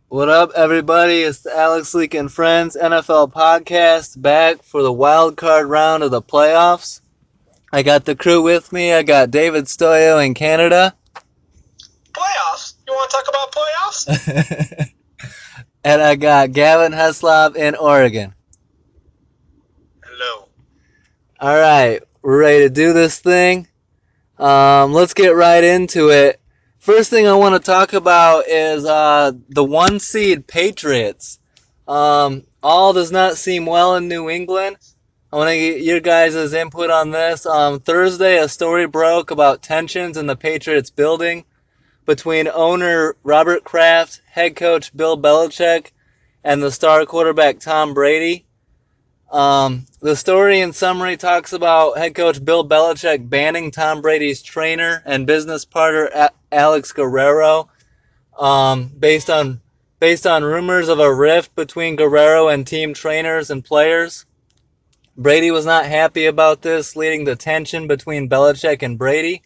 What up, everybody? It's the Alex Leak and Friends NFL podcast back for the wild card round of the playoffs. I got the crew with me. I got David Stoyo in Canada. Playoffs? You want to talk about playoffs? And I got Gavin Heslop in Oregon. Hello. All right, we're ready to do this thing. Let's get right into it. First thing I want to talk about is the one seed Patriots. All does not seem well in New England. I want to get your guys' input on this. Thursday, a story broke about tensions in the Patriots building between owner Robert Kraft, head coach Bill Belichick, and the star quarterback Tom Brady. The story in summary talks about head coach Bill Belichick banning Tom Brady's trainer and business partner Alex Guerrero, based on rumors of a rift between Guerrero and team trainers and players. Brady was not happy about this, leading to tension between Belichick and Brady.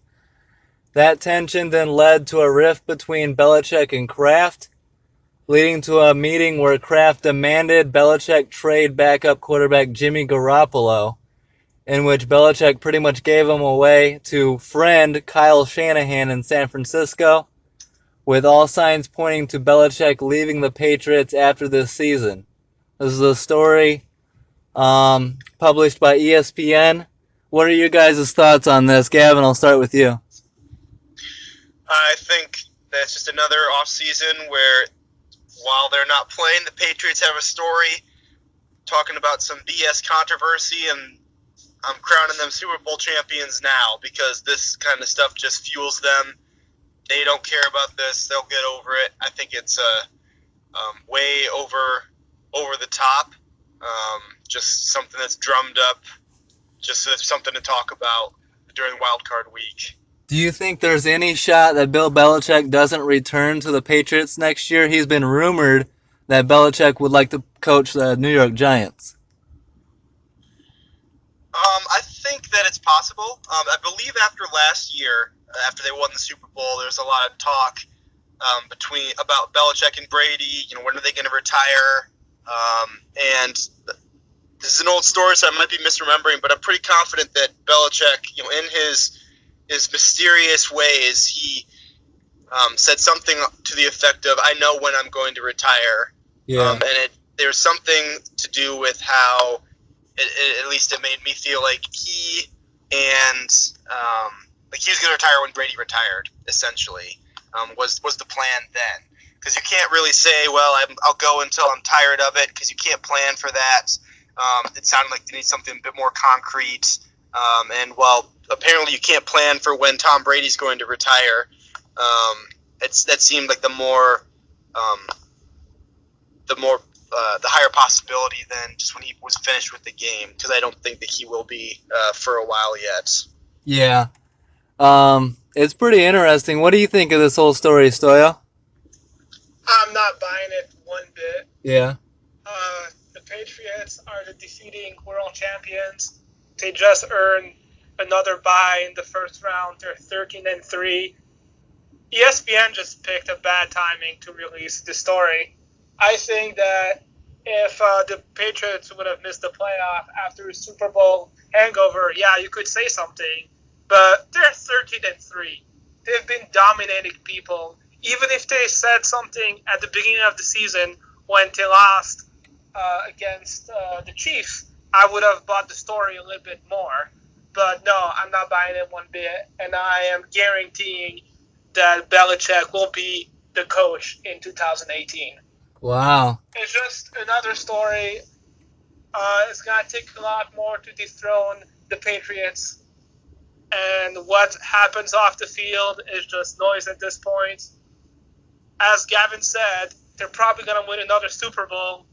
That tension then led to a rift between Belichick and Kraft, leading to a meeting where Kraft demanded Belichick trade backup quarterback Jimmy Garoppolo, in which Belichick pretty much gave him away to friend Kyle Shanahan in San Francisco, with all signs pointing to Belichick leaving the Patriots after this season. This is a story published by ESPN. What are your guys' thoughts on this? Gavin, I'll start with you. I think that's just another offseason where, while they're not playing, the Patriots have a story talking about some BS controversy, and I'm crowning them Super Bowl champions now because this kind of stuff just fuels them. They don't care about this. They'll get over it. I think it's way over the top. Just something that's drummed up, just something to talk about during Wild Card Week. Do you think there's any shot that Bill Belichick doesn't return to the Patriots next year? He's been rumored that Belichick would like to coach the New York Giants. I think that it's possible. I believe after last year, after they won the Super Bowl, there's a lot of talk about Belichick and Brady. When are they going to retire? And this is an old story, so I might be misremembering, but I'm pretty confident that Belichick, in his mysterious ways, he said something to the effect of, "I know when I'm going to retire." Yeah. And there's something to do with how, at least it made me feel like he was going to retire when Brady retired. Essentially, was the plan then? Because you can't really say, "Well, I'll go until I'm tired of it," because you can't plan for that. It sounded like they need something a bit more concrete. And while apparently you can't plan for when Tom Brady's going to retire, that seemed like the higher possibility than just when he was finished with the game, because I don't think that he will be for a while yet. Yeah. It's pretty interesting. What do you think of this whole story, Stoyo? I'm not buying it one bit. Yeah. The Patriots are the defeating world champions. They just earned another bye in the first round. They're 13-3. ESPN just picked a bad timing to release the story. I think that if the Patriots would have missed the playoff after a Super Bowl hangover, yeah, you could say something. But they're 13-3. They've been dominating people. Even if they said something at the beginning of the season when they lost against the Chiefs, I would have bought the story a little bit more. But no, I'm not buying it one bit. And I am guaranteeing that Belichick will be the coach in 2018. Wow. It's just another story. It's going to take a lot more to dethrone the Patriots. And what happens off the field is just noise at this point. As Gavin said, they're probably going to win another Super Bowl.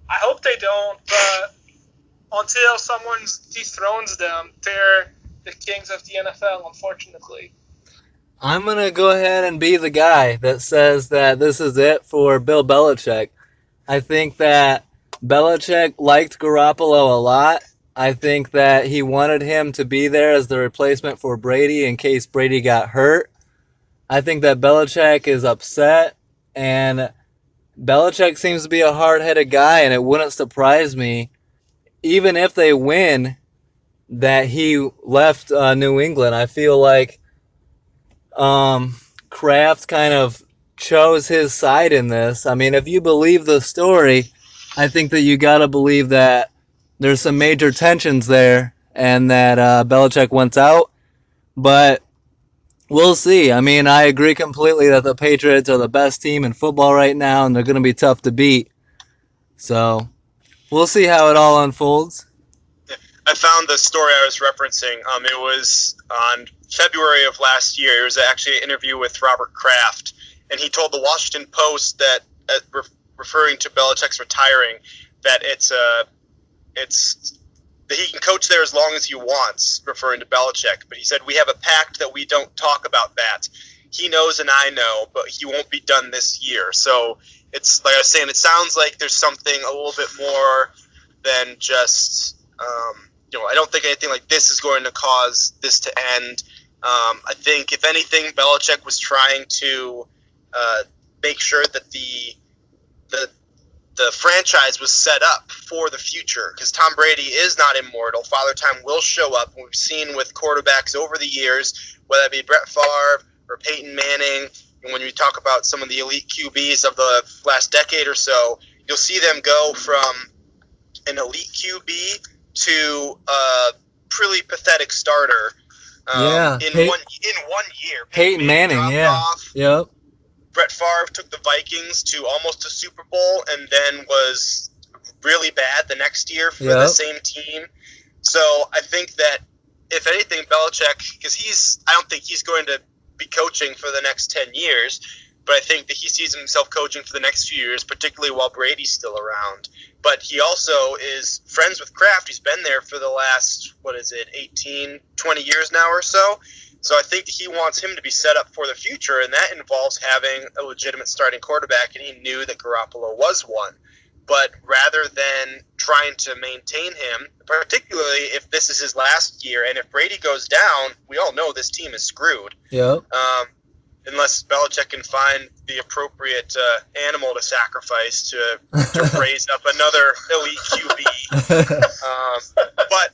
I hope they don't, but until someone dethrones them, they're the kings of the NFL, unfortunately. I'm going to go ahead and be the guy that says that this is it for Bill Belichick. I think that Belichick liked Garoppolo a lot. I think that he wanted him to be there as the replacement for Brady in case Brady got hurt. I think that Belichick is upset, and Belichick seems to be a hard-headed guy, and it wouldn't surprise me, even if they win, that he left New England. I feel like Kraft kind of chose his side in this. I mean, if you believe the story, I think that you got to believe that there's some major tensions there and that Belichick wants out. But we'll see. I mean, I agree completely that the Patriots are the best team in football right now, and they're going to be tough to beat. So we'll see how it all unfolds. I found the story I was referencing. It was on February of last year. It was actually an interview with Robert Kraft, and he told the Washington Post that, referring to Belichick's retiring, that it's that he can coach there as long as he wants, referring to Belichick. But he said, we have a pact that we don't talk about that. He knows and I know, but he won't be done this year. So it's like I was saying, it sounds like there's something a little bit more than just, I don't think anything like this is going to cause this to end. I think, if anything, Belichick was trying to make sure that the franchise was set up for the future, because Tom Brady is not immortal. Father Time will show up. We've seen with quarterbacks over the years, whether it be Brett Favre or Peyton Manning, and when you talk about some of the elite QBs of the last decade or so, you'll see them go from an elite QB to a pretty pathetic starter in one year. Peyton Manning, yeah. Off. Yep. Brett Favre took the Vikings to almost a Super Bowl and then was really bad the next year for the same team. So I think that, if anything, Belichick, because I don't think he's going to be coaching for the next 10 years, but I think that he sees himself coaching for the next few years, particularly while Brady's still around. But he also is friends with Kraft. He's been there for the last, 18, 20 years now or so. So I think he wants him to be set up for the future, and that involves having a legitimate starting quarterback, and he knew that Garoppolo was one. But rather than trying to maintain him, particularly if this is his last year, and if Brady goes down, we all know this team is screwed. Yep. Unless Belichick can find the appropriate animal to sacrifice to raise up another elite QB. But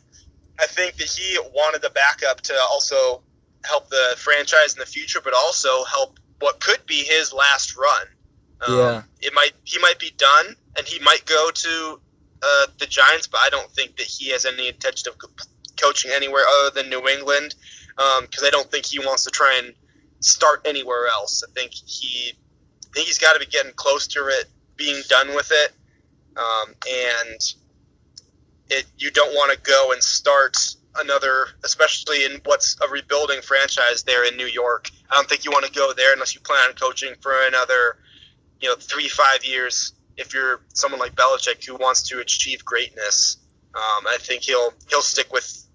I think that he wanted the backup to also help the franchise in the future, but also help what could be his last run. He might be done, and he might go to the Giants, but I don't think that he has any intention of coaching anywhere other than New England, because I don't think he wants to try and start anywhere else. I think he's got to be getting close to it, being done with it, and you don't want to go and start another, especially in what's a rebuilding franchise there in New York. I don't think you want to go there unless you plan on coaching for another 3-5 years. If you're someone like Belichick who wants to achieve greatness, I think he'll stick with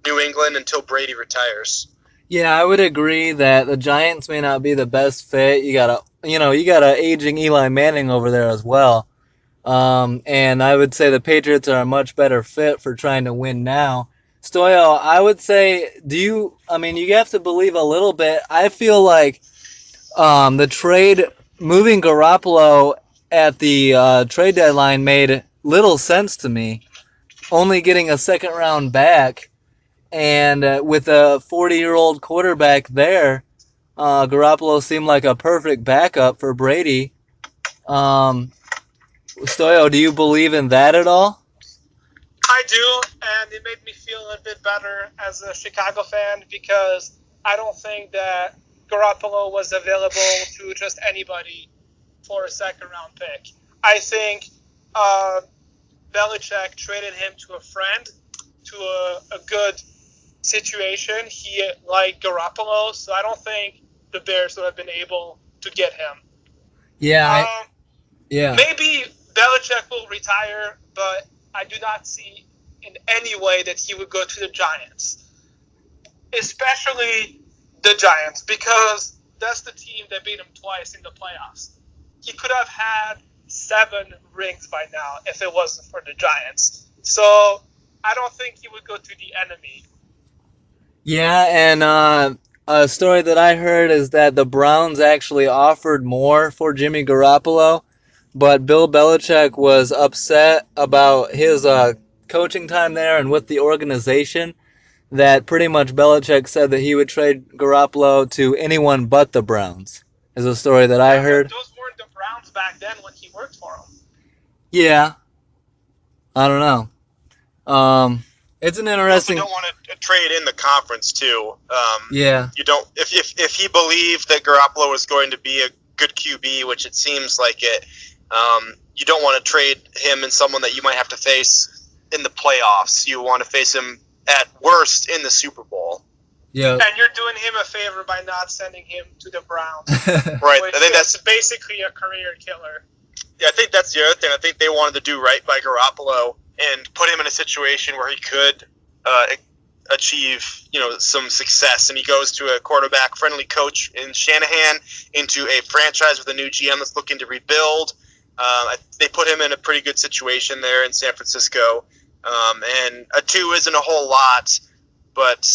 New England until Brady retires. Yeah, I would agree that the Giants may not be the best fit. You got a aging Eli Manning over there as well. And I would say the Patriots are a much better fit for trying to win now. Stoyo, I would say, you have to believe a little bit. I feel like the trade, moving Garoppolo at the trade deadline made little sense to me. Only getting a second round back, and with a 40-year-old quarterback there, Garoppolo seemed like a perfect backup for Brady. Stoyo, do you believe in that at all? I do, and it made me feel a bit better as a Chicago fan, because I don't think that Garoppolo was available to just anybody for a second-round pick. I think Belichick traded him to a friend, to a good situation. He liked Garoppolo, so I don't think the Bears would have been able to get him. Yeah. Maybe Belichick will retire, but I do not see in any way that he would go to the Giants. Especially the Giants, because that's the team that beat him twice in the playoffs. He could have had 7 rings by now if it wasn't for the Giants. So I don't think he would go to the enemy. Yeah, and a story that I heard is that the Browns actually offered more for Jimmy Garoppolo but Bill Belichick was upset about his coaching time there and with the organization that pretty much Belichick said that he would trade Garoppolo to anyone but the Browns, is a story that I heard. Those weren't the Browns back then when he worked for them. Yeah. I don't know. It's an interesting. You also don't want to trade in the conference too. Yeah. You don't. If he believed that Garoppolo was going to be a good QB, which it seems like it, you don't want to trade him and someone that you might have to face in the playoffs. You want to face him at worst in the Super Bowl. Yeah. And you're doing him a favor by not sending him to the Browns. Right. Which I think that's basically a career killer. Yeah, I think that's the other thing. I think they wanted to do right by Garoppolo and put him in a situation where he could achieve, some success. And he goes to a quarterback-friendly coach in Shanahan into a franchise with a new GM that's looking to rebuild. They put him in a pretty good situation there in San Francisco. And a 2 isn't a whole lot, but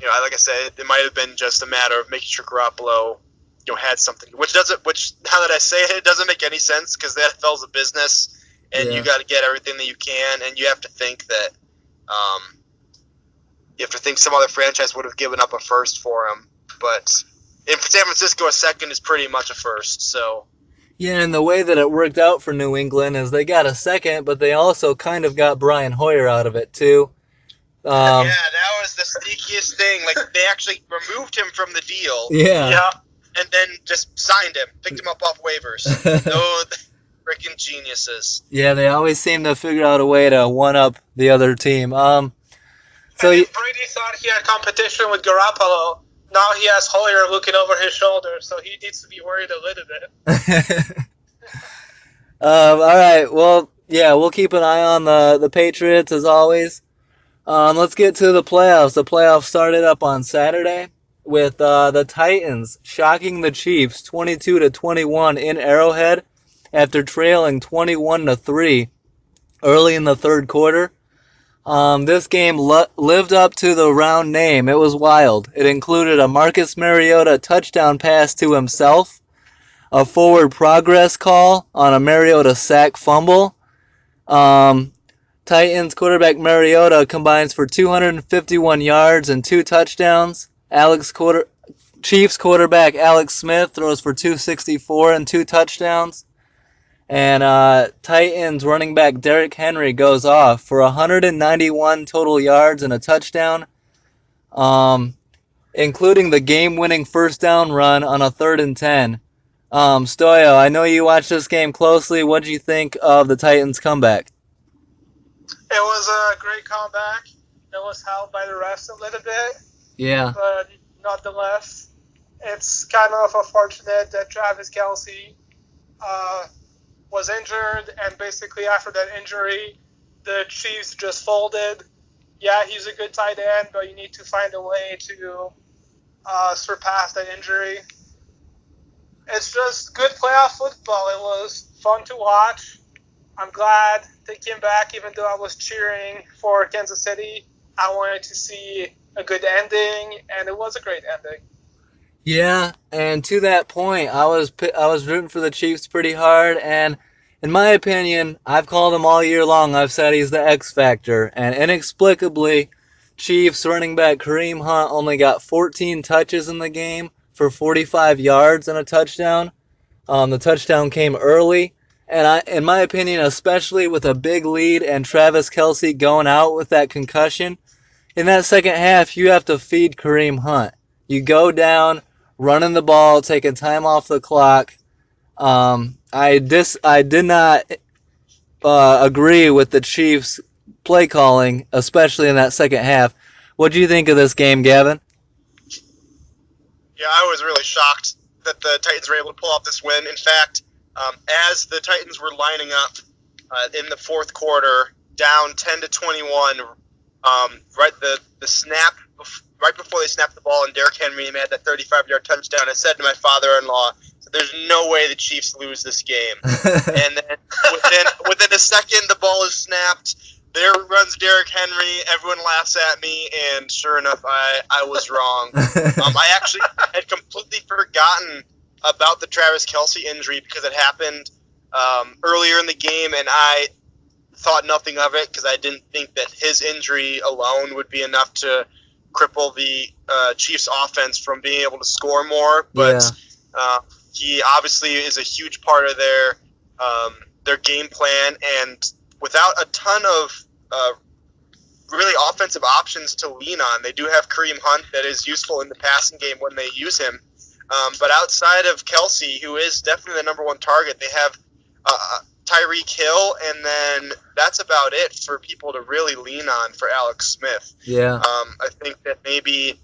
like I said, it might have been just a matter of making sure Garoppolo had something, which now that I say it doesn't make any sense because the NFL's a business and you got to get everything that you can, and you have to think that some other franchise would have given up a first for him, but in San Francisco, a second is pretty much a first. So yeah, and the way that it worked out for New England is they got a second, but they also kind of got Brian Hoyer out of it too. Yeah, that was the sneakiest thing. Like they actually removed him from the deal. Yeah. And then just signed him, picked him up off waivers. No, freaking geniuses. Yeah, they always seem to figure out a way to one up the other team. So if Brady thought he had competition with Garoppolo, now he has Hoyer looking over his shoulder, so he needs to be worried a little bit. All right, well, yeah, we'll keep an eye on the Patriots as always. Let's get to the playoffs. The playoffs started up on Saturday with the Titans shocking the Chiefs 22-21 in Arrowhead after trailing 21-3 early in the third quarter. This game lived up to the round name. It was wild. It included a Marcus Mariota touchdown pass to himself, a forward progress call on a Mariota sack fumble. Titans quarterback Mariota combines for 251 yards and 2 touchdowns. Chiefs quarterback Alex Smith throws for 264 and 2 touchdowns. And Titans running back Derrick Henry goes off for 191 total yards and a touchdown, including the game-winning first down run on a 3rd and 10. Stoyo, I know you watched this game closely. What did you think of the Titans' comeback? It was a great comeback. It was held by the refs a little bit. Yeah. But nonetheless, it's kind of unfortunate that Travis Kelce was injured, and basically after that injury, the Chiefs just folded. Yeah, he's a good tight end, but you need to find a way to surpass that injury. It's just good playoff football. It was fun to watch. I'm glad they came back, even though I was cheering for Kansas City. I wanted to see a good ending, and it was a great ending. Yeah, and to that point, I was rooting for the Chiefs pretty hard, and in my opinion, I've called him all year long. I've said he's the X factor, and inexplicably, Chiefs running back Kareem Hunt only got 14 touches in the game for 45 yards and a touchdown. The touchdown came early, and in my opinion, especially with a big lead and Travis Kelce going out with that concussion, in that second half, you have to feed Kareem Hunt. You go down, running the ball, taking time off the clock. I did not agree with the Chiefs' play calling, especially in that second half. What do you think of this game, Gavin? Yeah, I was really shocked that the Titans were able to pull off this win. In fact, as the Titans were lining up in the fourth quarter, down 10-21, the snap right before they snapped the ball and Derrick Henry made that 35-yard touchdown, I said to my father-in-law, "There's no way the Chiefs lose this game." And then within a second, the ball is snapped. There runs Derrick Henry. Everyone laughs at me, and sure enough, I was wrong. I actually had completely forgotten about the Travis Kelce injury because it happened earlier in the game, and I thought nothing of it because I didn't think that his injury alone would be enough to cripple the Chiefs' offense from being able to score more. But he obviously is a huge part of their game plan, and without a ton of really offensive options to lean on. They do have Kareem Hunt that is useful in the passing game when they use him. But outside of Kelce, who is definitely the number one target, they have Tyreek Hill, and then that's about it for people to really lean on for Alex Smith. Yeah. I think that maybe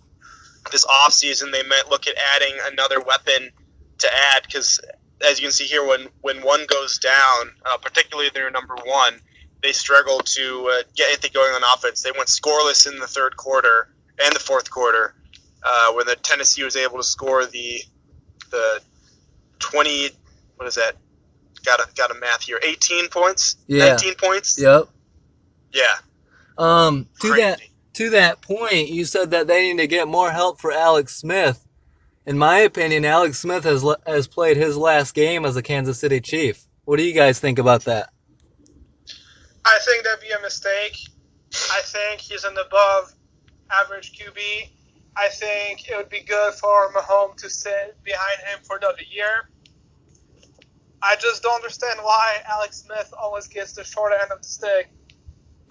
this offseason they might look at adding another weapon to add because, as you can see here, when one goes down, particularly their number one, they struggle to get anything going on offense. They went scoreless in the third quarter and the fourth quarter when the Tennessee was able to score the 20, what is that? Got a math here. 18 points? Yeah. 19 points? Yep. Yeah. To that point, you said that they need to get more help for Alex Smith. In my opinion, Alex Smith has played his last game as a Kansas City Chief. What do you guys think about that? I think that'd be a mistake. I think he's an above average QB. I think it would be good for Mahomes to sit behind him for another year. I just don't understand why Alex Smith always gets the short end of the stick.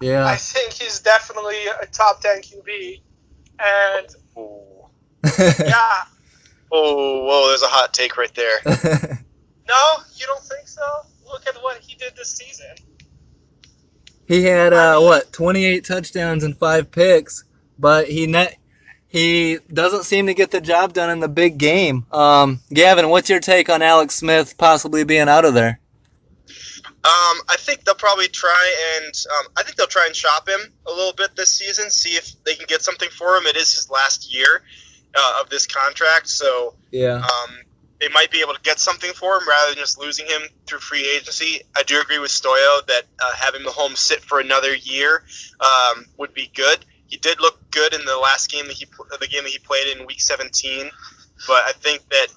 Yeah. I think he's definitely a top 10 QB. And, yeah. Oh, whoa, there's a hot take right there. No, you don't think so? Look at what he did this season. He had, 28 touchdowns and 5 picks, but he doesn't seem to get the job done in the big game. Gavin, what's your take on Alex Smith possibly being out of there? I think they'll probably try and shop him a little bit this season, see if they can get something for him. It is his last year of this contract, so yeah. They might be able to get something for him rather than just losing him through free agency. I do agree with Stoyo that having Mahomes sit for another year would be good. He did look good in the last game that he played in Week 17, but I think that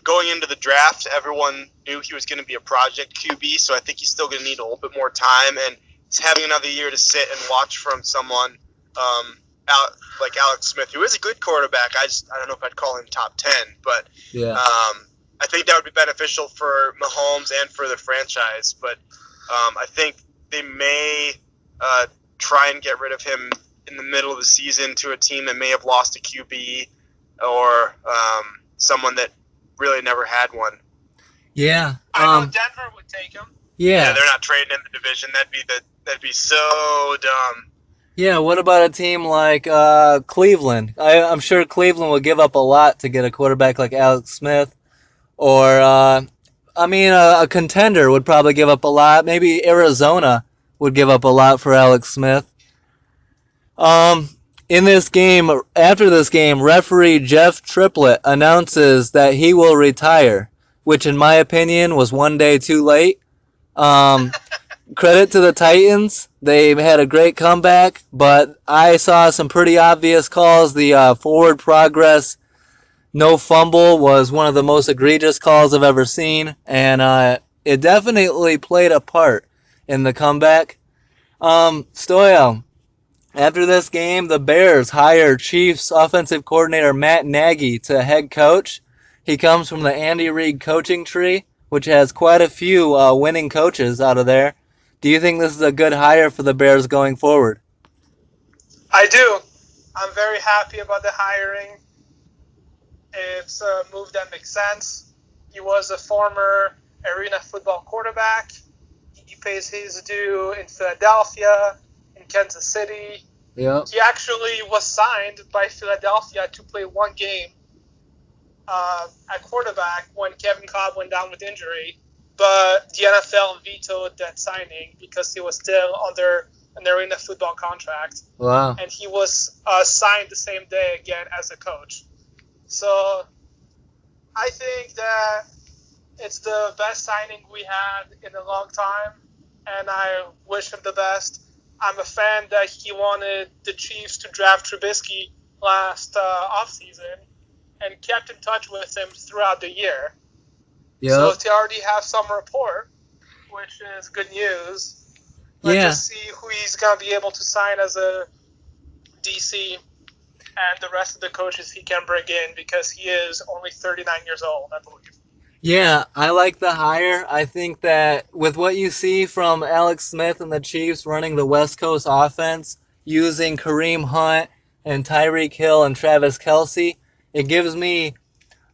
going into the draft, everyone knew he was going to be a project QB, so I think he's still going to need a little bit more time, and having another year to sit and watch from someone like Alex Smith, who is a good quarterback. I don't know if I'd call him top 10, but yeah. I think that would be beneficial for Mahomes and for the franchise. But I think they may try and get rid of him in the middle of the season to a team that may have lost a QB or someone that really never had one. Yeah. I know Denver would take him. Yeah. They're not trading in the division. That'd be so dumb. Yeah, what about a team like Cleveland? I'm sure Cleveland would give up a lot to get a quarterback like Alex Smith. Or, a contender would probably give up a lot. Maybe Arizona would give up a lot for Alex Smith. In this game, after this game, referee Jeff Triplett announces that he will retire, which in my opinion was one day too late. Credit to the Titans. They had a great comeback, but I saw some pretty obvious calls. The forward progress, no fumble was one of the most egregious calls I've ever seen, and it definitely played a part in the comeback. Stoyo, after this game, the Bears hired Chiefs offensive coordinator Matt Nagy to head coach. He comes from the Andy Reid coaching tree, which has quite a few winning coaches out of there. Do you think this is a good hire for the Bears going forward? I do. I'm very happy about the hiring. It's a move that makes sense. He was a former arena football quarterback. He pays his due in Philadelphia, in Kansas City. Yeah. He actually was signed by Philadelphia to play one game at quarterback when Kevin Cobb went down with injury. But the NFL vetoed that signing because he was still under an arena football contract. Wow. And he was signed the same day again as a coach. So I think that it's the best signing we had in a long time, and I wish him the best. I'm a fan that he wanted the Chiefs to draft Trubisky last offseason, and kept in touch with him throughout the year. Yep. So they already have some rapport, which is good news. Let's just see who he's going to be able to sign as a DC and the rest of the coaches he can bring in, because he is only 39 years old, I believe. Yeah, I like the hire. I think that with what you see from Alex Smith and the Chiefs running the West Coast offense, using Kareem Hunt and Tyreek Hill and Travis Kelce, it gives me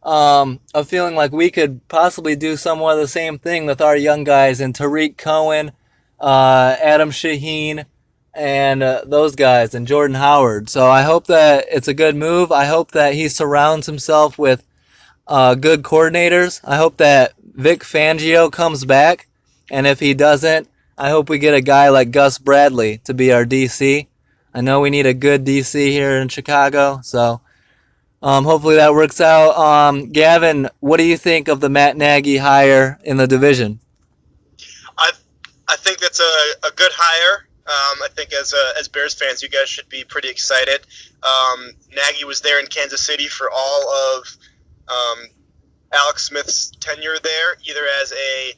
a feeling like we could possibly do somewhat of the same thing with our young guys and Tariq Cohen, Adam Shaheen, and those guys, and Jordan Howard. So I hope that it's a good move. I hope that he surrounds himself with good coordinators. I hope that Vic Fangio comes back, and if he doesn't, I hope we get a guy like Gus Bradley to be our DC. I know we need a good DC here in Chicago, so hopefully that works out. Gavin, what do you think of the Matt Nagy hire in the division? I think that's a good hire. I think as Bears fans, you guys should be pretty excited. Nagy was there in Kansas City for all of Alex Smith's tenure there, either as a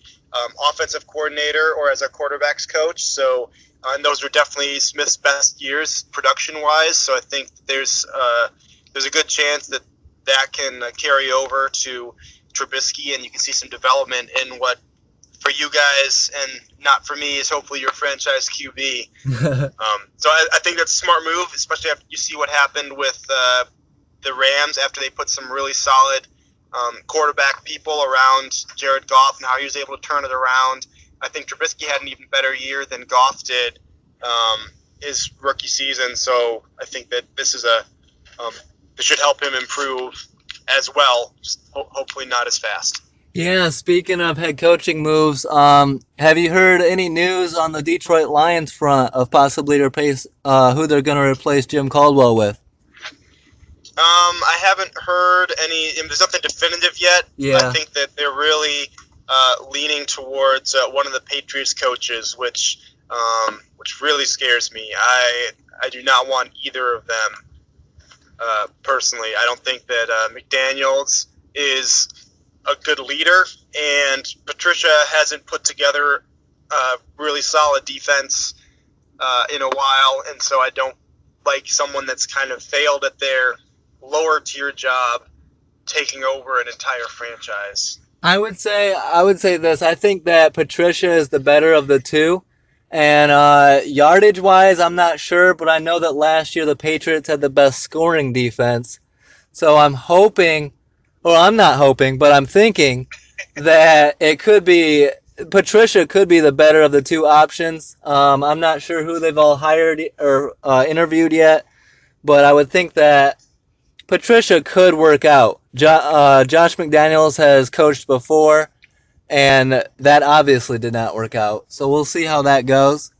offensive coordinator or as a quarterbacks coach. So, and those were definitely Smith's best years production-wise. So I think there's a good chance that can carry over to Trubisky, and you can see some development in what, for you guys and not for me, is hopefully your franchise QB. So I think that's a smart move, especially after you see what happened with the Rams after they put some really solid quarterback people around Jared Goff and how he was able to turn it around. I think Trubisky had an even better year than Goff did his rookie season. So I think that this is this should help him improve as well, just hopefully not as fast. Yeah, speaking of head coaching moves, have you heard any news on the Detroit Lions front of possibly replace who they're going to replace Jim Caldwell with? I haven't heard any. There's nothing definitive yet. Yeah. I think that they're really leaning towards one of the Patriots coaches, which really scares me. I do not want either of them personally. I don't think that McDaniels is a good leader, and Patricia hasn't put together a really solid defense in a while, and so I don't like someone that's kind of failed at their lower tier job taking over an entire franchise. I would say this. I think that Patricia is the better of the two. And yardage wise, I'm not sure, but I know that last year the Patriots had the best scoring defense. So I'm hoping, or I'm not hoping, but I'm thinking that it could be Patricia could be the better of the two options. I'm not sure who they've all hired or interviewed yet, but I would think that Patricia could work out. Josh McDaniels has coached before, and that obviously did not work out. So we'll see how that goes.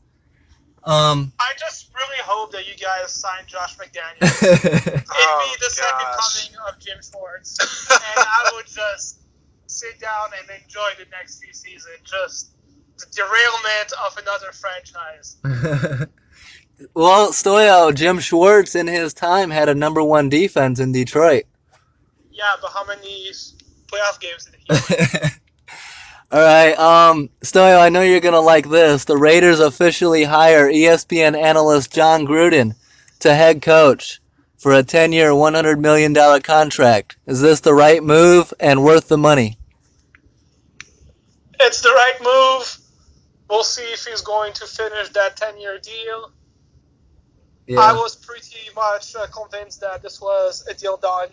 I just really hope that you guys sign Josh McDaniels. It'd be the second coming of Jim Schwartz, and I would just sit down and enjoy the next few seasons. Just the derailment of another franchise. Well, Stoyo, Jim Schwartz in his time had a #1 defense in Detroit. Yeah, but how many playoff games did he win? All right, Stoyo, I know you're going to like this. The Raiders officially hire ESPN analyst John Gruden to head coach for a 10-year, $100 million contract. Is this the right move and worth the money? It's the right move. We'll see if he's going to finish that 10-year deal. Yeah. I was pretty much convinced that this was a deal done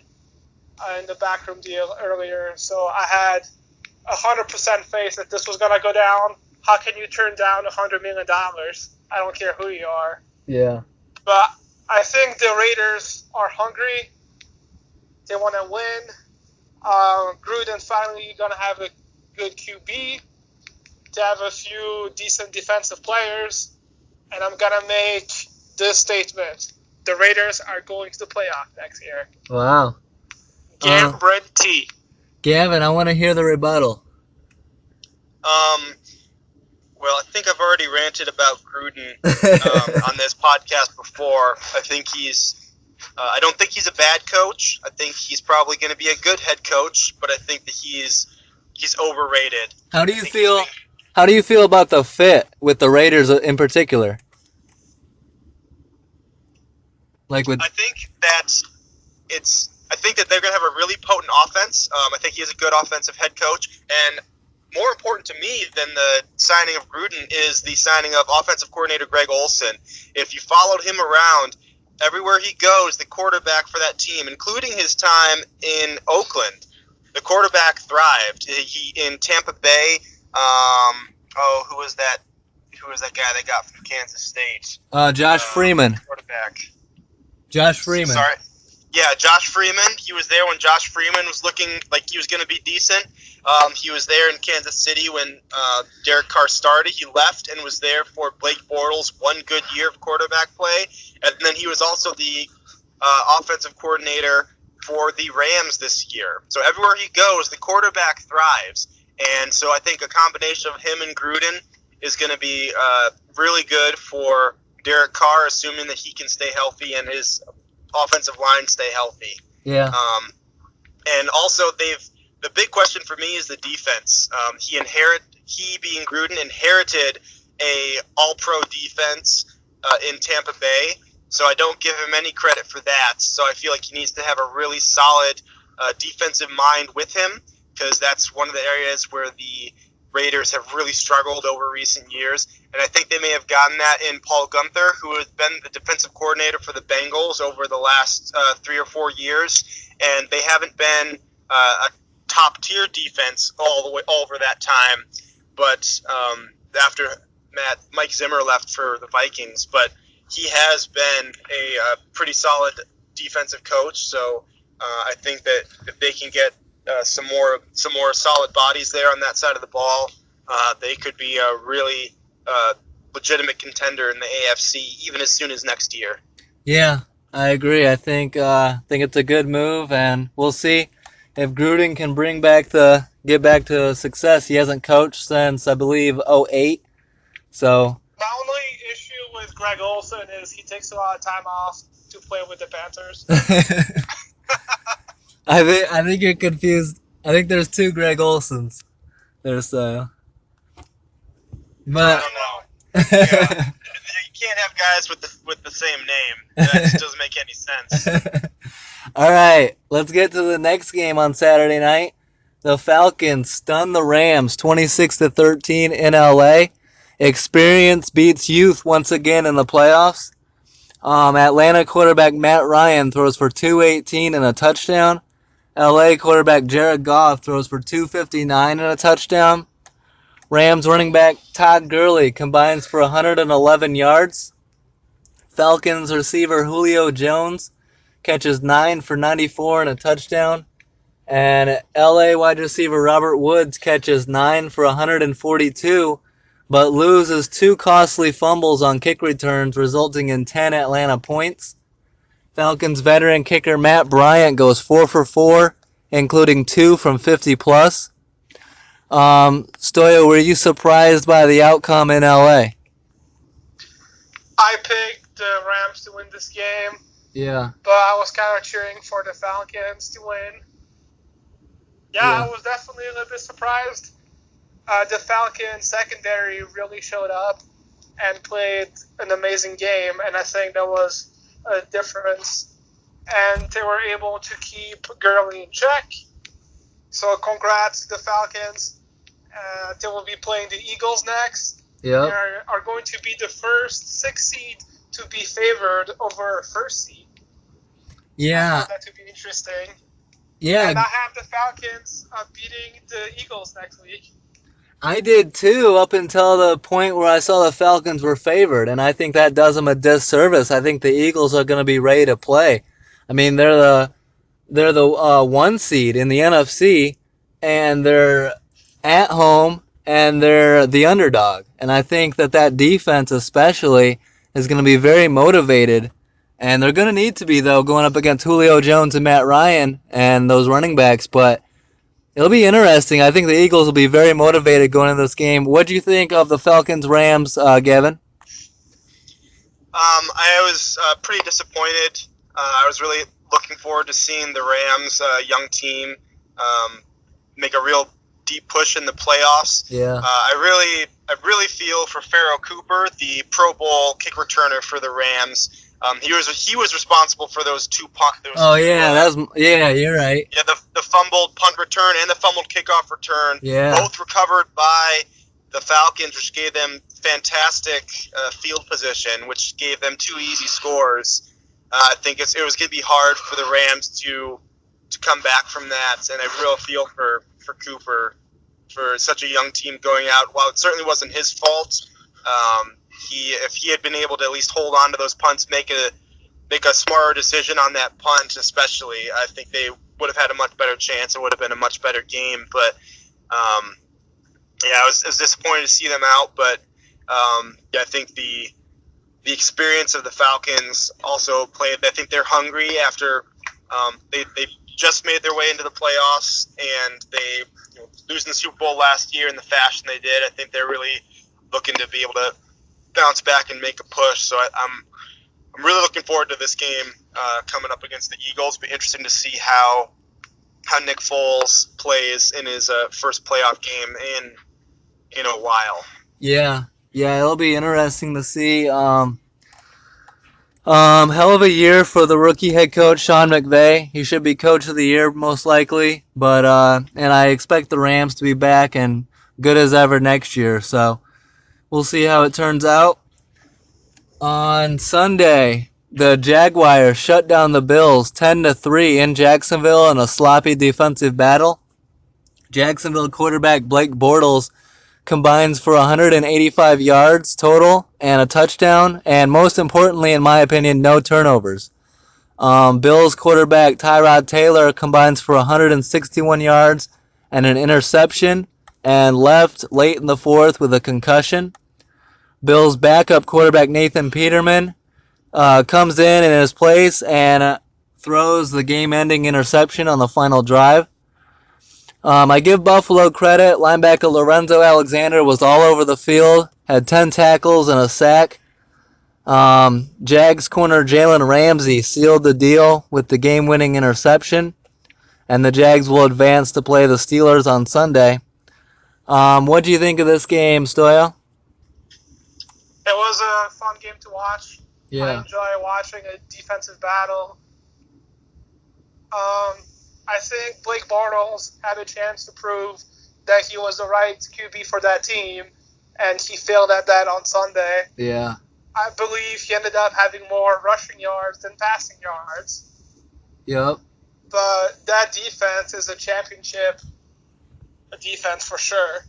in the backroom deal earlier, so I had 100% faith that this was going to go down. How can you turn down $100 million? I don't care who you are. Yeah. But I think the Raiders are hungry. They want to win. Gruden finally going to have a good QB, to have a few decent defensive players, and I'm going to make this statement. The Raiders are going to the playoff next year. Wow. Guarantee. Gavin, I want to hear the rebuttal. Well, I think I've already ranted about Gruden on this podcast before. I think he's I don't think he's a bad coach. I think he's probably going to be a good head coach, but I think that he's overrated. How do you feel? How do you feel about the fit with the Raiders in particular? Like with, I think that they're going to have a really potent offense. I think he is a good offensive head coach, and more important to me than the signing of Gruden is the signing of offensive coordinator Greg Olson. If you followed him around, everywhere he goes, the quarterback for that team, including his time in Oakland, the quarterback thrived. He in Tampa Bay. Who was that? Who was that guy they got from Kansas State? Josh Freeman. Quarterback. Josh Freeman. Sorry. Yeah, Josh Freeman. He was there when Josh Freeman was looking like he was going to be decent. He was there in Kansas City when Derek Carr started. He left and was there for Blake Bortles' one good year of quarterback play. And then he was also the offensive coordinator for the Rams this year. So everywhere he goes, the quarterback thrives. And so I think a combination of him and Gruden is going to be really good for Derek Carr, assuming that he can stay healthy and his offensive line stay healthy. Yeah. And also the big question for me is the defense. He being Gruden inherited a all-pro defense in Tampa Bay, so I don't give him any credit for that. So I feel like he needs to have a really solid defensive mind with him, because that's one of the areas where the Raiders have really struggled over recent years. And I think they may have gotten that in Paul Gunther, who has been the defensive coordinator for the Bengals over the last 3 or 4 years. And they haven't been a top-tier defense all over that time. But after Mike Zimmer left for the Vikings. But he has been a pretty solid defensive coach. So I think that if they can get some more solid bodies there on that side of the ball, they could be a really legitimate contender in the AFC even as soon as next year. Yeah, I agree. I think it's a good move, and we'll see if Gruden can get back to success. He hasn't coached since, I believe, 2008. So my only issue with Greg Olson is he takes a lot of time off to play with the Panthers. I think you're confused. I think there's 2 Greg Olsons. There's but I don't know. Yeah. You can't have guys with the same name. That just doesn't make any sense. All right, let's get to the next game on Saturday night. The Falcons stun the Rams 26-13 in LA. Experience beats youth once again in the playoffs. Atlanta quarterback Matt Ryan throws for 218 and a touchdown. LA quarterback Jared Goff throws for 259 and a touchdown. Rams running back Todd Gurley combines for 111 yards. Falcons receiver Julio Jones catches 9 for 94 and a touchdown. And LA wide receiver Robert Woods catches 9 for 142, but loses 2 costly fumbles on kick returns, resulting in 10 Atlanta points. Falcons veteran kicker Matt Bryant goes 4 for 4, including 2 from 50+. Stoyo, were you surprised by the outcome in LA? I picked the Rams to win this game. Yeah. But I was kind of cheering for the Falcons to win. Yeah, I was definitely a little bit surprised. The Falcons secondary really showed up and played an amazing game, and I think that was a difference. And they were able to keep Gurley in check. So congrats to the Falcons. They will be playing the Eagles next. Yeah. They are going to be the first 6th seed to be favored over first seed. Yeah. I found that to be interesting. Yeah. And I have the Falcons beating the Eagles next week. I did too, up until the point where I saw the Falcons were favored, and I think that does them a disservice. I think the Eagles are going to be ready to play. I mean, they're the 1 seed in the NFC, and they're at home, and they're the underdog. And I think that defense especially is going to be very motivated, and they're going to need to be, though, going up against Julio Jones and Matt Ryan and those running backs. But it'll be interesting. I think the Eagles will be very motivated going into this game. What do you think of the Falcons-Rams, Gavin? I was pretty disappointed. I was really looking forward to seeing the Rams, young team, make a real deep push in the playoffs. Yeah. I really feel for Pharaoh Cooper, the Pro Bowl kick returner for the Rams. He was responsible for those two punt. You're right. Yeah, the fumbled punt return and the fumbled kickoff return. Yeah. Both recovered by the Falcons, which gave them fantastic field position, which gave them 2 easy scores. I think it was going to be hard for the Rams to come back from that, and I really feel for Cooper for such a young team going out. While it certainly wasn't his fault, if he had been able to at least hold on to those punts, make a smarter decision on that punt, especially, I think they would have had a much better chance. It would have been a much better game. But I was disappointed to see them out. But I think the experience of the Falcons also played. I think they're hungry after they just made their way into the playoffs, and they losing the Super Bowl last year in the fashion they did. I think they're really looking to be able to bounce back and make a push. So I'm really looking forward to this game coming up against the Eagles. It'll be interesting to see how Nick Foles plays in his first playoff game in a while. Yeah, it'll be interesting to see. Hell of a year for the rookie head coach, Sean McVay. He should be coach of the year most likely. But and I expect the Rams to be back and good as ever next year. So we'll see how it turns out. On Sunday, the Jaguars shut down the Bills 10-3 in Jacksonville in a sloppy defensive battle. Jacksonville quarterback Blake Bortles combines for 185 yards total and a touchdown, and most importantly, in my opinion, no turnovers. Bills quarterback Tyrod Taylor combines for 161 yards and an interception and left late in the fourth with a concussion. Bills backup quarterback Nathan Peterman comes in his place and throws the game-ending interception on the final drive. I give Buffalo credit. Linebacker Lorenzo Alexander was all over the field, had 10 tackles and a sack. Jags corner Jalen Ramsey sealed the deal with the game-winning interception, and the Jags will advance to play the Steelers on Sunday. What do you think of this game, Stoyo? It was a fun game to watch. Yeah. I enjoy watching a defensive battle. I think Blake Bortles had a chance to prove that he was the right QB for that team, and he failed at that on Sunday. Yeah. I believe he ended up having more rushing yards than passing yards. Yep. But that defense is a championship defense for sure.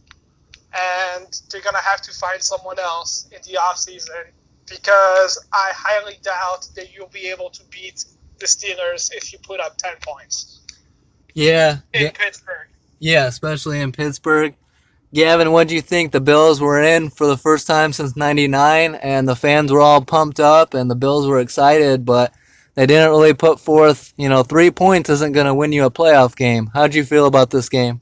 And they're going to have to find someone else in the offseason because I highly doubt that you'll be able to beat the Steelers if you put up 10 points. Yeah. In Pittsburgh. Yeah, especially in Pittsburgh. Gavin, what do you think? The Bills were in for the first time since '99, and the fans were all pumped up, and the Bills were excited, but they didn't really put forth, 3 points isn't going to win you a playoff game. How'd you feel about this game?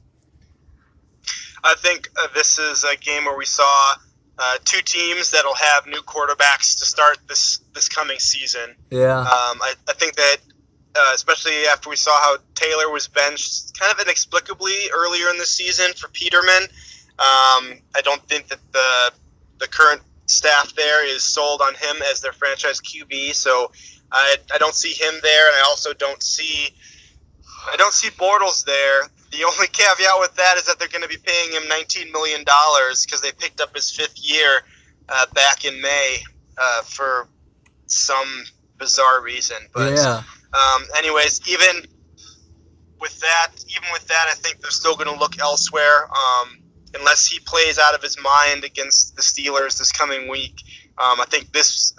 I think this is a game where we saw two teams that'll have new quarterbacks to start this coming season. Yeah. I think that especially after we saw how Taylor was benched kind of inexplicably earlier in the season for Peterman, I don't think that the current staff there is sold on him as their franchise QB. So I don't see him there, and I also don't see Bortles there. The only caveat with that is that they're going to be paying him $19 million because they picked up his fifth year back in May for some bizarre reason. But yeah. Anyways, even with that, I think they're still going to look elsewhere unless he plays out of his mind against the Steelers this coming week. I think this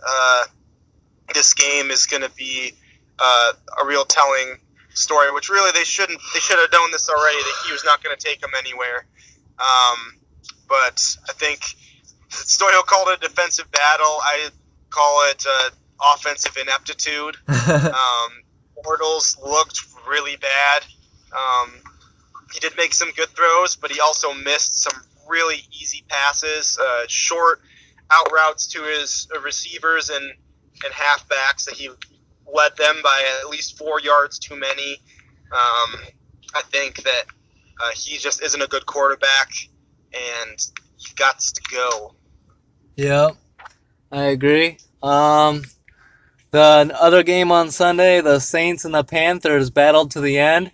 game is going to be a real telling story, which really they should have known this already, that he was not going to take them anywhere. But I think Stoyo called it a defensive battle. I call it offensive ineptitude. Bortles looked really bad. He did make some good throws, but he also missed some really easy passes, short out routes to his receivers and halfbacks that he led them by at least 4 yards too many. I think that he just isn't a good quarterback, and he got to go. Yep, I agree. The other game on Sunday, the Saints and the Panthers battled to the end,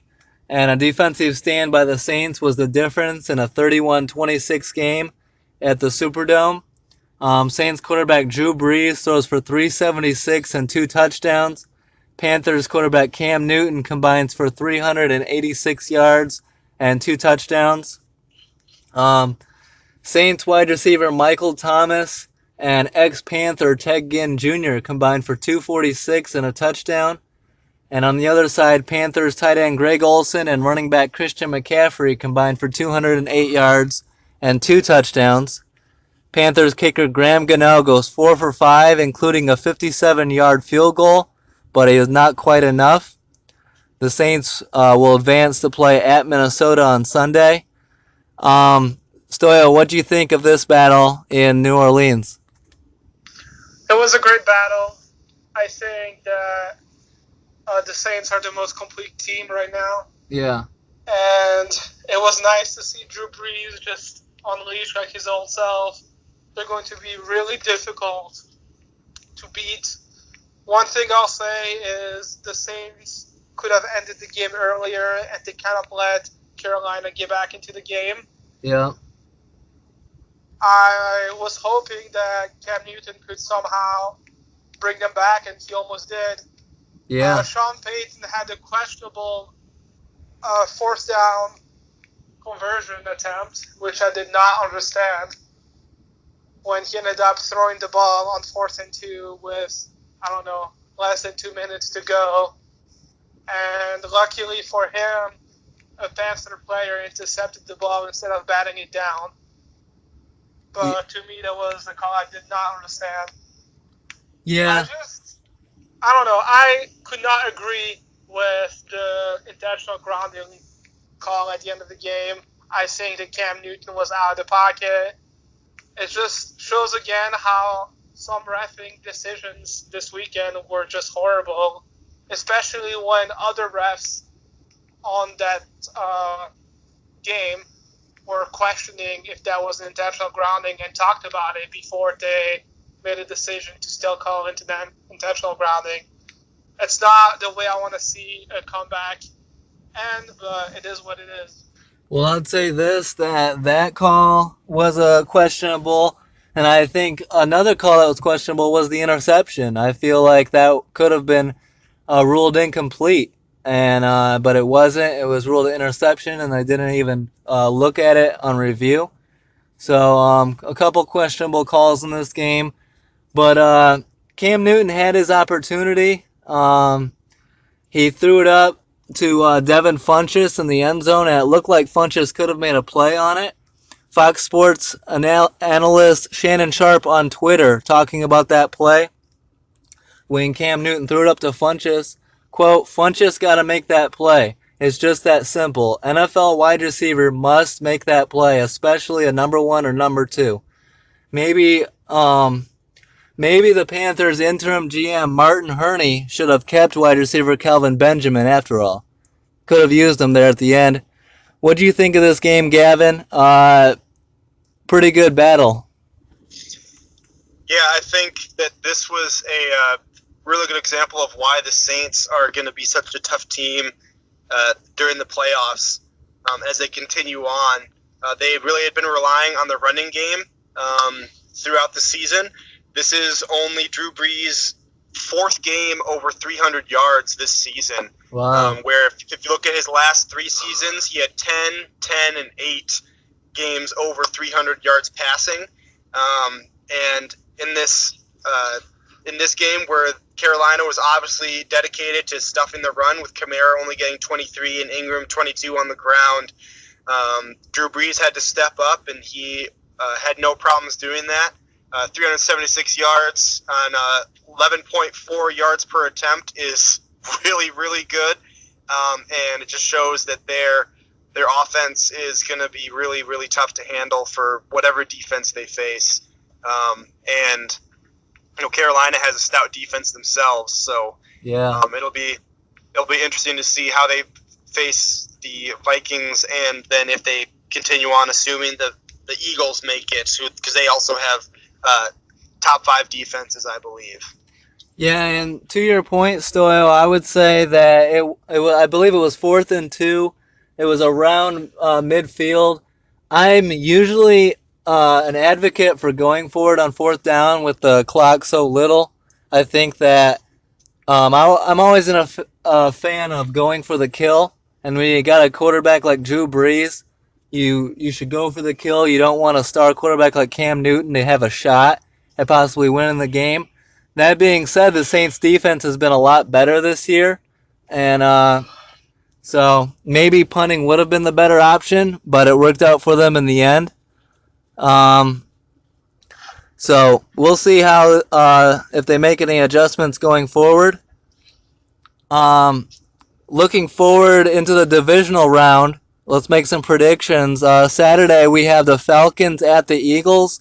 and a defensive stand by the Saints was the difference in a 31-26 game at the Superdome. Saints quarterback Drew Brees throws for 376 and 2 touchdowns. Panthers quarterback Cam Newton combines for 386 yards and 2 touchdowns. Saints wide receiver Michael Thomas and ex-Panther Ted Ginn Jr. combined for 246 and a touchdown. And on the other side, Panthers tight end Greg Olsen and running back Christian McCaffrey combined for 208 yards and 2 touchdowns. Panthers kicker Graham Gano goes 4 for 5, including a 57-yard field goal, but it was not quite enough. The Saints will advance to play at Minnesota on Sunday. Stoyo, what do you think of this battle in New Orleans? It was a great battle. I think that the Saints are the most complete team right now. Yeah. And it was nice to see Drew Brees just unleash like his old self. They're going to be really difficult to beat. One thing I'll say is the Saints could have ended the game earlier, and they kind of let Carolina get back into the game. Yeah. I was hoping that Cam Newton could somehow bring them back, and he almost did. Yeah. Sean Payton had a questionable fourth down conversion attempt, which I did not understand, when he ended up throwing the ball on 4th and 2 with, I don't know, less than 2 minutes to go. And luckily for him, a Panther player intercepted the ball instead of batting it down. But to me, that was a call I did not understand. Yeah. I don't know. I could not agree with the intentional grounding call at the end of the game. I think that Cam Newton was out of the pocket. It just shows again how some reffing decisions this weekend were just horrible, especially when other refs on that game were questioning if that was an intentional grounding and talked about it before they made a decision to still call it an intentional grounding. It's not the way I want to see a comeback end, but it is what it is. Well, I'd say this, that call was questionable, and I think another call that was questionable was the interception. I feel like that could have been ruled incomplete, and but it wasn't. It was ruled an interception, and they didn't even look at it on review. So a couple questionable calls in this game, but Cam Newton had his opportunity. He threw it up to Devin Funchess in the end zone, and it looked like Funchess could have made a play on it. Fox Sports analyst Shannon Sharp on Twitter talking about that play when Cam Newton threw it up to Funchess. Quote, Funchess got to make that play. It's just that simple. NFL wide receiver must make that play, especially a number 1 or number 2. Maybe the Panthers interim GM Martin Hurney should have kept wide receiver Kelvin Benjamin after all. Could have used him there at the end. What do you think of this game, Gavin? Pretty good battle. Yeah, I think that this was a really good example of why the Saints are going to be such a tough team during the playoffs as they continue on. They really had been relying on the running game throughout the season. This is only Drew Brees' 4th game over 300 yards this season. Wow. Where if you look at his last 3 seasons, he had 10, 10, and 8 games over 300 yards passing. And in this game where Carolina was obviously dedicated to stuffing the run with Kamara only getting 23 and Ingram 22 on the ground, Drew Brees had to step up, and he had no problems doing that. 376 yards on 11.4 yards per attempt is really, really good. And it just shows that their offense is going to be really, really tough to handle for whatever defense they face. And Carolina has a stout defense themselves, so Yeah. it'll be interesting to see how they face the Vikings, and then if they continue on, assuming the Eagles make it, because they also have top 5 defenses, I believe. Yeah, and to your point, Stoyo, I would say that I believe it was 4th and 2. It was around midfield. I'm usually an advocate for going for it on 4th down with the clock so little. I think that I'm always a fan of going for the kill. And when you got a quarterback like Drew Brees, you should go for the kill. You don't want a star quarterback like Cam Newton to have a shot at possibly winning the game. That being said, the Saints defense has been a lot better this year, and so maybe punting would have been the better option, but it worked out for them in the end. So we'll see how if they make any adjustments going forward. Looking forward into the divisional round, let's make some predictions. Saturday we have the Falcons at the Eagles.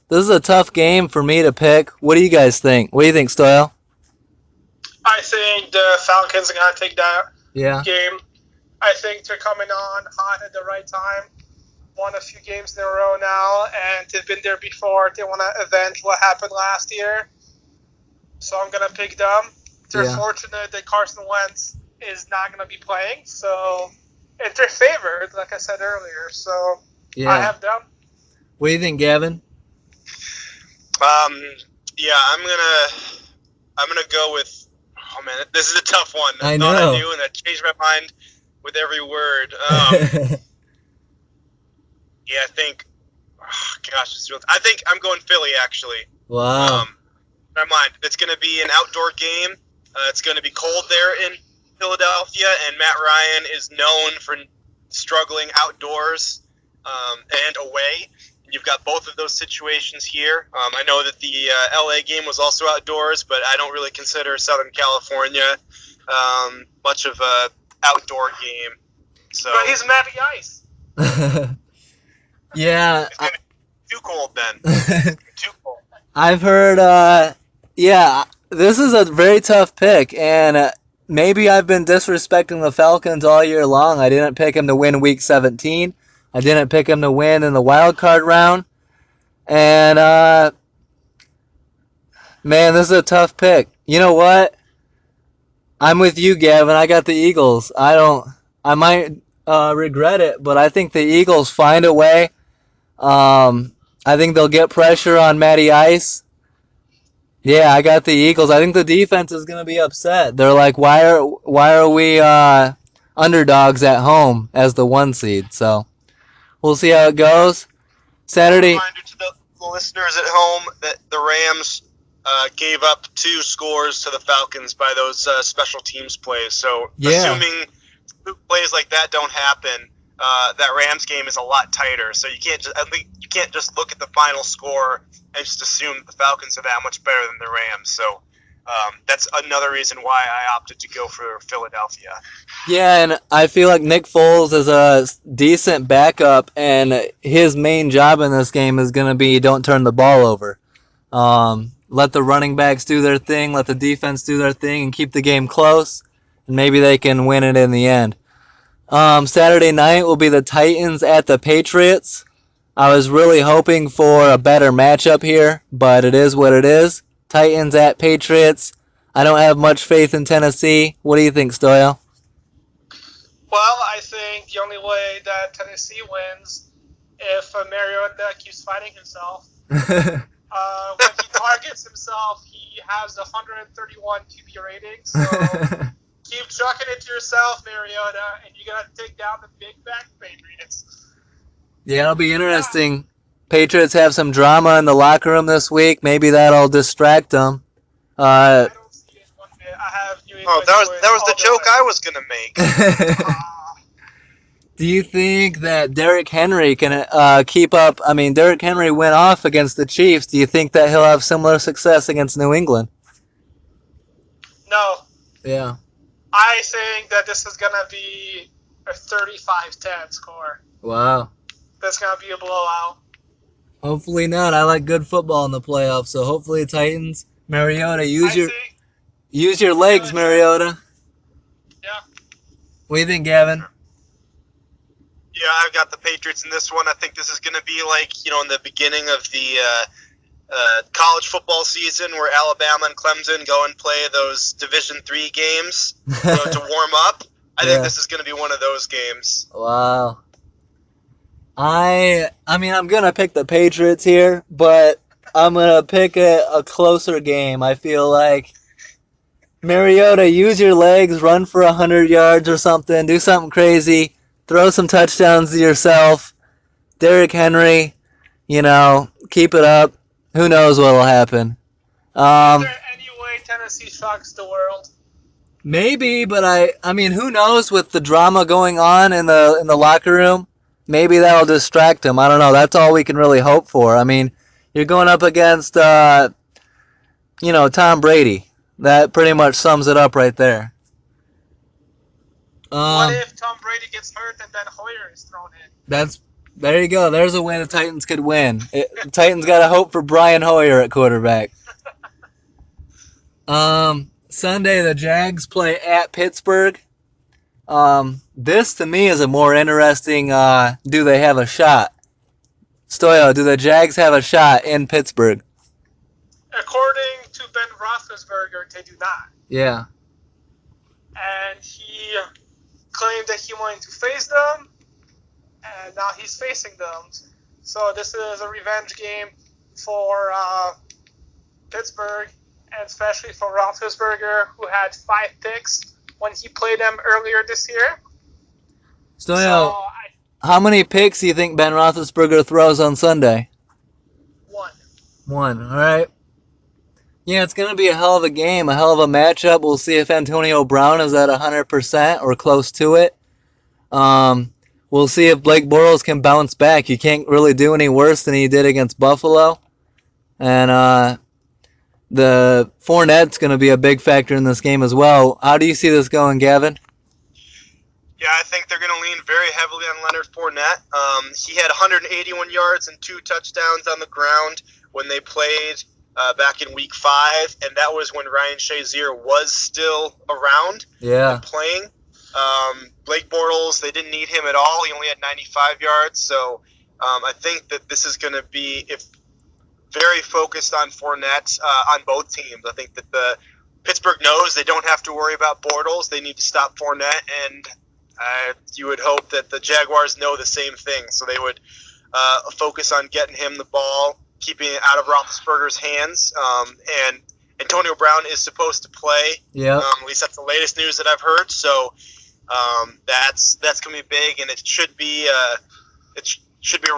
This is a tough game for me to pick. What do you guys think? What do you think, Stoyo? I think the Falcons are going to take that game. I think they're coming on hot at the right time. Won a few games in a row now, and they've been there before. They want to avenge what happened last year. So I'm going to pick them. They're fortunate that Carson Wentz is not going to be playing. So it's their favored, like I said earlier. So I have them. What do you think, Gavin? Yeah, I'm gonna go with. Oh man, this is a tough one. I thought know. I knew, and I changed my mind with every word. Yeah, I think. Oh, gosh, I think I'm going Philly actually. Wow. Never mind. It's gonna be an outdoor game. It's gonna be cold there in Philadelphia, and Matt Ryan is known for struggling outdoors and away. You've got both of those situations here. I know that the LA game was also outdoors, but I don't really consider Southern California much of a outdoor game. So, but he's Matty Ice. Yeah. It's gonna be too cold then. Too cold. I've heard. Yeah, this is a very tough pick, and maybe I've been disrespecting the Falcons all year long. I didn't pick them to win Week 17. I didn't pick them to win in the wild card round. And, man, this is a tough pick. You know what? I'm with you, Gavin. I got the Eagles. I might regret it, but I think the Eagles find a way. I think they'll get pressure on Matty Ice. Yeah, I got the Eagles. I think the defense is going to be upset. They're like, why are we underdogs at home as the 1 seed? So we'll see how it goes. Saturday. Reminder to the listeners at home that the Rams gave up 2 scores to the Falcons by those special teams plays. So assuming plays like that don't happen, that Rams game is a lot tighter. So you can't just look at the final score and just assume the Falcons are that much better than the Rams. So that's another reason why I opted to go for Philadelphia. Yeah, and I feel like Nick Foles is a decent backup, and his main job in this game is going to be don't turn the ball over. Let the running backs do their thing, let the defense do their thing, and keep the game close, and maybe they can win it in the end. Saturday night will be the Titans at the Patriots. I was really hoping for a better matchup here, but it is what it is. Titans at Patriots. I don't have much faith in Tennessee. What do you think, Stoyo? Well, I think the only way that Tennessee wins if Mariota keeps fighting himself. When he targets himself, he has 131 QB rating. So keep chucking it to yourself, Mariota, and you got to take down the big back Patriots. Yeah, it'll be interesting. Yeah. Patriots have some drama in the locker room this week. Maybe that'll distract them. I don't see it one bit. I have New England. That was the joke I was gonna make. Do you think that Derrick Henry can keep up? I mean, Derrick Henry went off against the Chiefs. Do you think that he'll have similar success against New England? No. Yeah. I think that this is gonna be a 35-10 score. Wow. That's gonna be a blowout. Hopefully not. I like good football in the playoffs, so hopefully Titans. Mariota, I think use your give legs, it a shot. Mariota. Yeah. What do you think, Gavin? Yeah, I've got the Patriots in this one. I think this is going to be like, in the beginning of the college football season where Alabama and Clemson go and play those Division III games, to warm up. I think Yeah. this is going to be one of those games. Wow. I mean, I'm gonna pick the Patriots here, but I'm gonna pick a closer game. I feel like Mariota, use your legs, run for 100 yards or something, do something crazy, throw some touchdowns to yourself. Derrick Henry, keep it up. Who knows what'll happen? Is there any way Tennessee shocks the world? Maybe, but I mean, who knows with the drama going on in the locker room? Maybe that'll distract him. I don't know. That's all we can really hope for. I mean, you're going up against Tom Brady. That pretty much sums it up right there. What if Tom Brady gets hurt and then Hoyer is thrown in? There you go. There's a way the Titans could win. The Titans got to hope for Brian Hoyer at quarterback. Sunday the Jags play at Pittsburgh. This to me is a more interesting. Do they have a shot? Stoyo, do the Jags have a shot in Pittsburgh? According to Ben Roethlisberger, they do not. Yeah. And he claimed that he wanted to face them, and now he's facing them. So this is a revenge game for Pittsburgh, and especially for Roethlisberger, who had 5 picks when he played them earlier this year. Stoyo, how many picks do you think Ben Roethlisberger throws on Sunday? 1. 1, all right. Yeah, it's going to be a hell of a game, a hell of a matchup. We'll see if Antonio Brown is at 100% or close to it. We'll see if Blake Bortles can bounce back. He can't really do any worse than he did against Buffalo. And the Fournette's going to be a big factor in this game as well. How do you see this going, Gavin? Yeah, I think they're going to lean very heavily on Leonard Fournette. He had 181 yards and 2 touchdowns on the ground when they played back in Week 5, and that was when Ryan Shazier was still around and playing. Blake Bortles, they didn't need him at all. He only had 95 yards, so I think that this is going to be very focused on Fournette on both teams. I think that the Pittsburgh knows they don't have to worry about Bortles. They need to stop Fournette, and you would hope that the Jaguars know the same thing, so they would focus on getting him the ball, keeping it out of Roethlisberger's hands. And Antonio Brown is supposed to play. Yeah. At least that's the latest news that I've heard. So that's going to be big, and it should be a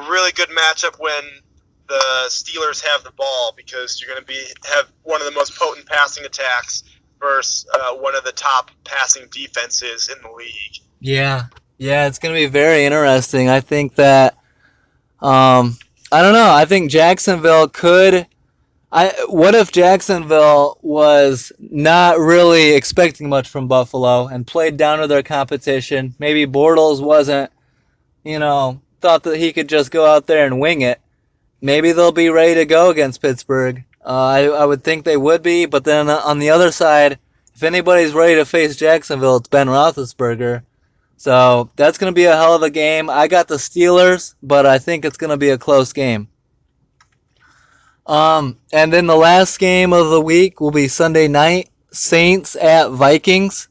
really good matchup when the Steelers have the ball, because you're going to have one of the most potent passing attacks versus one of the top passing defenses in the league. Yeah, it's going to be very interesting. I think that, I don't know, I think Jacksonville could, what if Jacksonville was not really expecting much from Buffalo and played down to their competition? Maybe Bortles wasn't, thought that he could just go out there and wing it. Maybe they'll be ready to go against Pittsburgh. I would think they would be, but then on the other side, if anybody's ready to face Jacksonville, it's Ben Roethlisberger. So that's going to be a hell of a game. I got the Steelers, but I think it's going to be a close game. And then the last game of the week will be Sunday night, Saints at Vikings.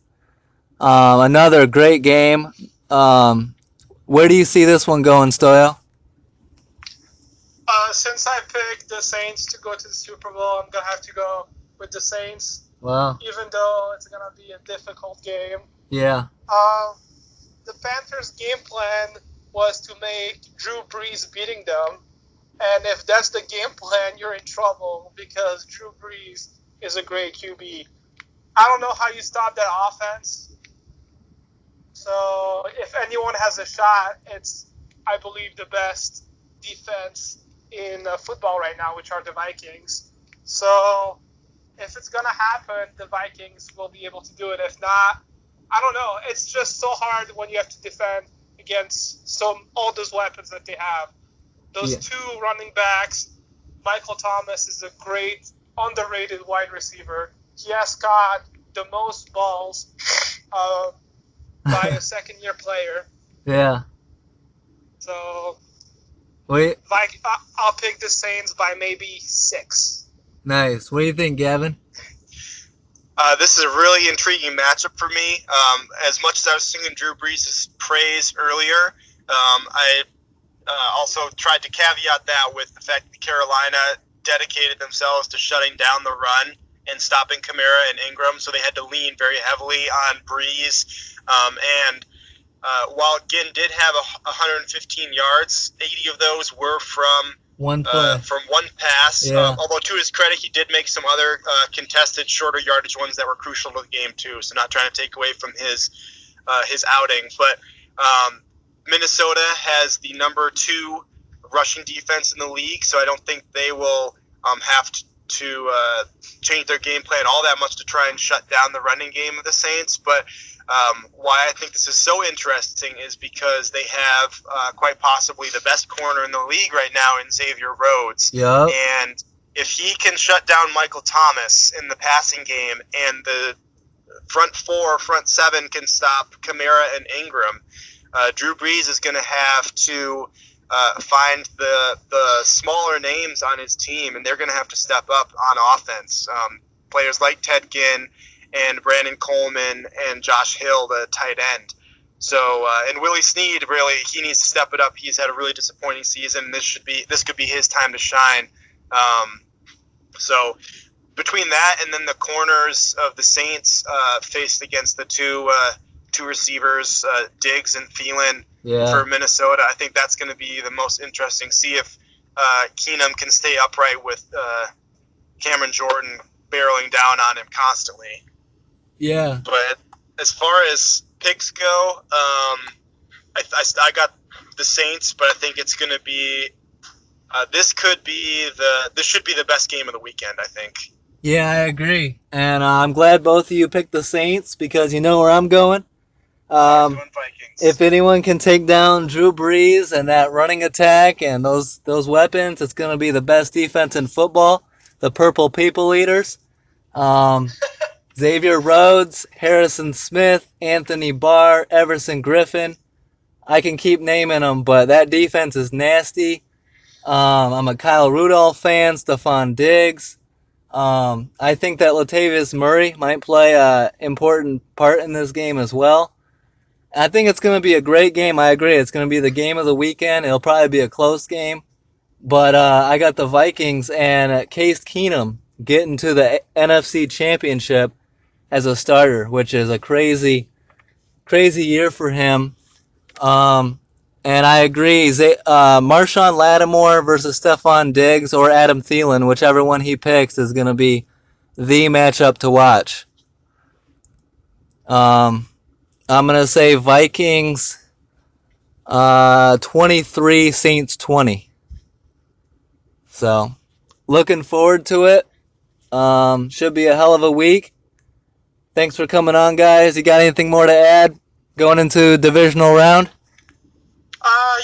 Another great game. Where do you see this one going, Stoyo? Since I picked the Saints to go to the Super Bowl, I'm going to have to go with the Saints. Wow. Even though it's going to be a difficult game. Yeah. The Panthers' game plan was to make Drew Brees beating them. And if that's the game plan, you're in trouble, because Drew Brees is a great QB. I don't know how you stop that offense. So if anyone has a shot, it's, I believe, the best defense in football right now, which are the Vikings. So if it's going to happen, the Vikings will be able to do it. If not, I don't know. It's just so hard when you have to defend against all those weapons that they have. Those two running backs, Michael Thomas is a great, underrated wide receiver. He has caught the most balls by a second-year player. Yeah. So, Wait. I'll pick the Saints by maybe 6. Nice. What do you think, Gavin? This is a really intriguing matchup for me. As much as I was singing Drew Brees' praise earlier, I also tried to caveat that with the fact that Carolina dedicated themselves to shutting down the run and stopping Kamara and Ingram, so they had to lean very heavily on Brees. And while Ginn did have 115 yards, 80 of those were from one pass. Yeah. Although to his credit, he did make some other contested, shorter yardage ones that were crucial to the game too. So not trying to take away from his outing, but Minnesota has the number 2 rushing defense in the league, so I don't think they will have to change their game plan all that much to try and shut down the running game of the Saints. But why I think this is so interesting is because they have quite possibly the best corner in the league right now in Xavier Rhodes. Yep. And if he can shut down Michael Thomas in the passing game and the front 7 can stop Kamara and Ingram, Drew Brees is going to have to find the smaller names on his team, and they're going to have to step up on offense. Players like Ted Ginn and Brandon Coleman and Josh Hill, the tight end. So, and Willie Snead, really, he needs to step it up. He's had a really disappointing season. This could be his time to shine. So, between that and then the corners of the Saints faced against the two receivers, Diggs and Thielen for Minnesota, I think that's going to be the most interesting. See if Keenum can stay upright with Cameron Jordan barreling down on him constantly. Yeah. But as far as picks go, I got the Saints, but I think it's going to be this should be the best game of the weekend, I think. Yeah, I agree. And I'm glad both of you picked the Saints because you know where I'm going. If anyone can take down Drew Brees and that running attack and those weapons, it's going to be the best defense in football. The Purple People Eaters. Xavier Rhodes, Harrison Smith, Anthony Barr, Everson Griffin. I can keep naming them, but that defense is nasty. I'm a Kyle Rudolph fan, Stephon Diggs. I think that Latavius Murray might play an important part in this game as well. I think it's going to be a great game. I agree. It's going to be the game of the weekend. It'll probably be a close game. But I got the Vikings and Case Keenum getting to the NFC Championship as a starter, which is a crazy year for him. And I agree. Marshawn Lattimore versus Stephon Diggs or Adam Thielen, whichever one he picks, is going to be the matchup to watch. I'm going to say Vikings 23, Saints 20. So, looking forward to it. Should be a hell of a week. Thanks for coming on, guys. You got anything more to add going into divisional round?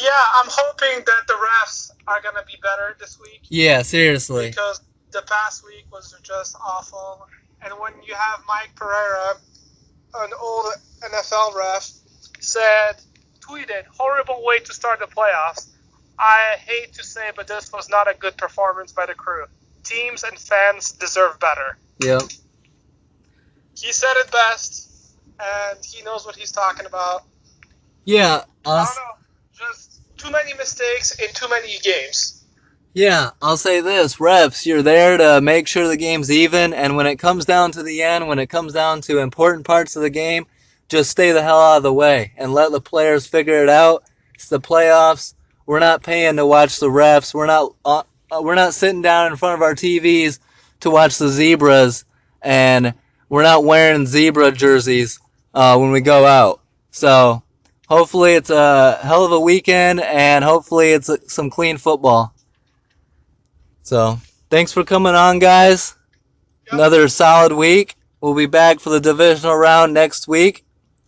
Yeah, I'm hoping that the refs are going to be better this week. Yeah, seriously. Because the past week was just awful. And when you have Mike Pereira, an old NFL ref, tweeted, horrible way to start the playoffs. I hate to say, but this was not a good performance by the crew. Teams and fans deserve better. Yep. He said it best, and he knows what he's talking about. Yeah. I don't know. Just too many mistakes in too many games. Yeah, I'll say this. Refs, you're there to make sure the game's even, and when it comes down to the end, when it comes down to important parts of the game, just stay the hell out of the way and let the players figure it out. It's the playoffs. We're not paying to watch the refs. We're not sitting down in front of our TVs to watch the zebras, and we're not wearing zebra jerseys when we go out. So hopefully it's a hell of a weekend, and hopefully it's some clean football. So thanks for coming on, guys. Yep. Another solid week. We'll be back for the divisional round next week.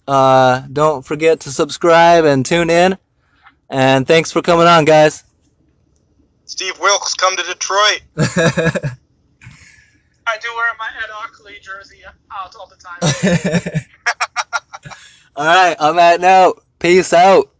Don't forget to subscribe and tune in. And thanks for coming on, guys. Steve Wilkes, come to Detroit. I do wear my Ed Ockley jersey out all the time. All right, on that note, peace out.